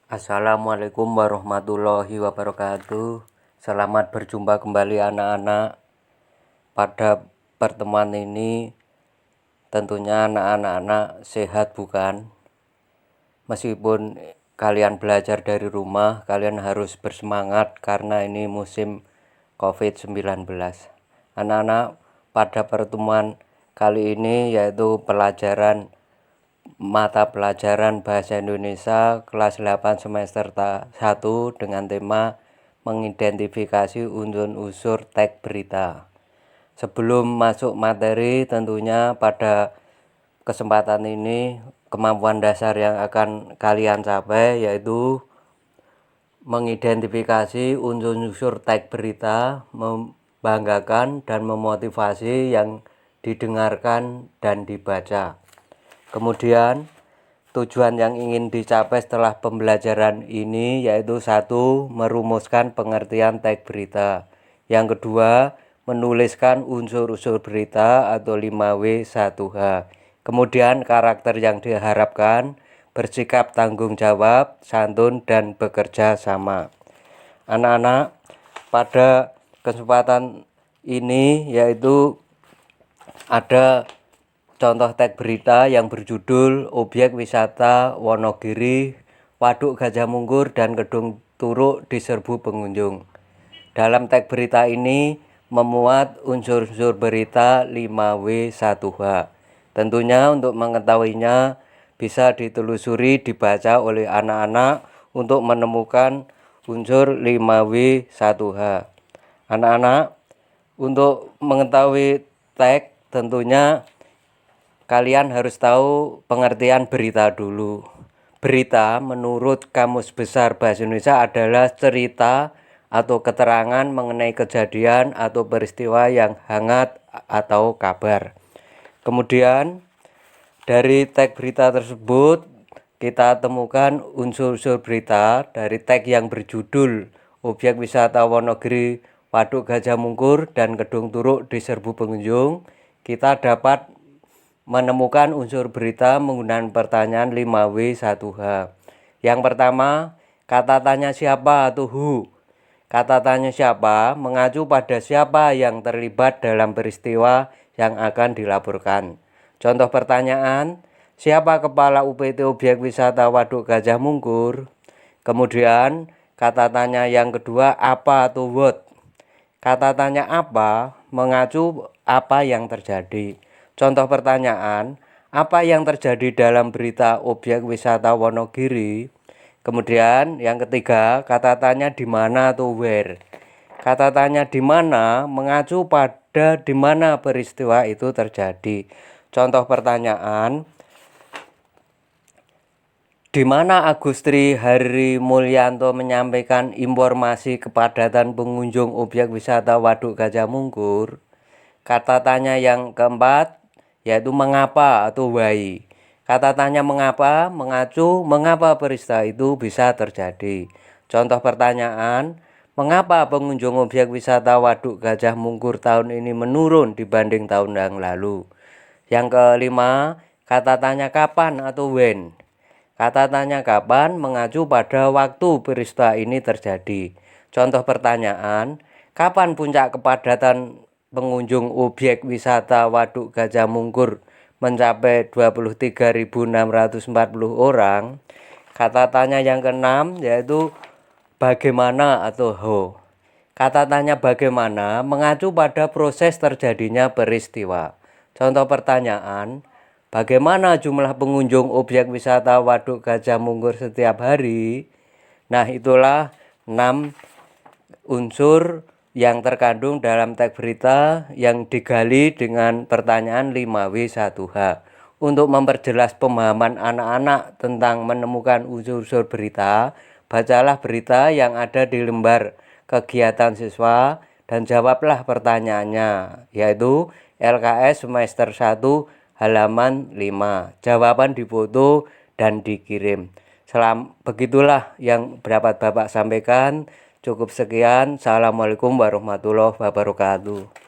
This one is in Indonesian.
Assalamualaikum warahmatullahi wabarakatuh. Selamat berjumpa kembali anak-anak. Pada pertemuan ini tentunya anak-anak sehat bukan? Meskipun kalian belajar dari rumah, kalian harus bersemangat karena ini musim COVID-19. Anak-anak, pada pertemuan kali ini yaitu mata pelajaran Bahasa Indonesia kelas 8 semester 1 dengan tema mengidentifikasi unsur-unsur teks berita. Sebelum masuk materi, tentunya pada kesempatan ini kemampuan dasar yang akan kalian capai yaitu mengidentifikasi unsur-unsur teks berita, membanggakan dan memotivasi yang didengarkan dan dibaca. Kemudian tujuan yang ingin dicapai setelah pembelajaran ini yaitu 1. Merumuskan pengertian teks berita. Yang kedua, menuliskan unsur-unsur berita atau 5W1H. Kemudian karakter yang diharapkan, bersikap tanggung jawab, santun, dan bekerja sama. Anak-anak, pada kesempatan ini yaitu ada contoh teks berita yang berjudul Objek Wisata Wonogiri, Waduk Gajah Mungkur, dan Gedung Turuk diserbu pengunjung. Dalam teks berita ini memuat unsur-unsur berita 5W1H. Tentunya untuk mengetahuinya bisa ditelusuri dibaca oleh anak-anak untuk menemukan unsur 5W1H. Anak-anak, untuk mengetahui teks tentunya kalian harus tahu pengertian berita dulu. Berita menurut Kamus Besar Bahasa Indonesia adalah cerita atau keterangan mengenai kejadian atau peristiwa yang hangat atau kabar. Kemudian dari teks berita tersebut kita temukan unsur-unsur berita dari teks yang berjudul Objek Wisata Wonogiri, Waduk Gajah Mungkur, dan Gedung Turuk diserbu pengunjung. Kita dapat menemukan unsur berita menggunakan pertanyaan 5W1H. Yang pertama, kata tanya siapa atau who. Kata tanya siapa mengacu pada siapa yang terlibat dalam peristiwa yang akan dilaporkan. Contoh pertanyaan, siapa kepala UPT Objek Wisata Waduk Gajah Mungkur? Kemudian kata tanya yang kedua, apa atau what. Kata tanya apa mengacu apa yang terjadi. Contoh pertanyaan, apa yang terjadi dalam berita Objek Wisata Wonogiri? Kemudian yang ketiga, kata tanya di mana atau where. Kata tanya di mana mengacu pada di mana peristiwa itu terjadi. Contoh pertanyaan, di mana Agustri Hari Mulyanto menyampaikan informasi kepadatan pengunjung Objek Wisata Waduk Gajah Mungkur? Kata tanya yang keempat yaitu mengapa atau why. Kata tanya mengapa mengacu mengapa peristiwa itu bisa terjadi. Contoh pertanyaan, mengapa pengunjung Objek Wisata Waduk Gajah Mungkur tahun ini menurun dibanding tahun yang lalu. Yang kelima, kata tanya kapan atau when. Kata tanya kapan mengacu pada waktu peristiwa ini terjadi. Contoh pertanyaan, kapan puncak kepadatan pengunjung Objek Wisata Waduk Gajah Mungkur mencapai 23.640 orang? Kata tanya yang keenam yaitu bagaimana atau how. Kata tanya bagaimana mengacu pada proses terjadinya peristiwa. Contoh pertanyaan, bagaimana jumlah pengunjung Objek Wisata Waduk Gajah Mungkur setiap hari? Nah, itulah 6 unsur yang terkandung dalam teks berita yang digali dengan pertanyaan 5W1H. Untuk memperjelas pemahaman anak-anak tentang menemukan unsur-unsur berita, bacalah berita yang ada di lembar kegiatan siswa dan jawablah pertanyaannya, yaitu LKS semester 1 halaman 5. Jawaban difoto dan dikirim. Begitulah yang dapat Bapak sampaikan. Cukup sekian. Assalamualaikum warahmatullahi wabarakatuh.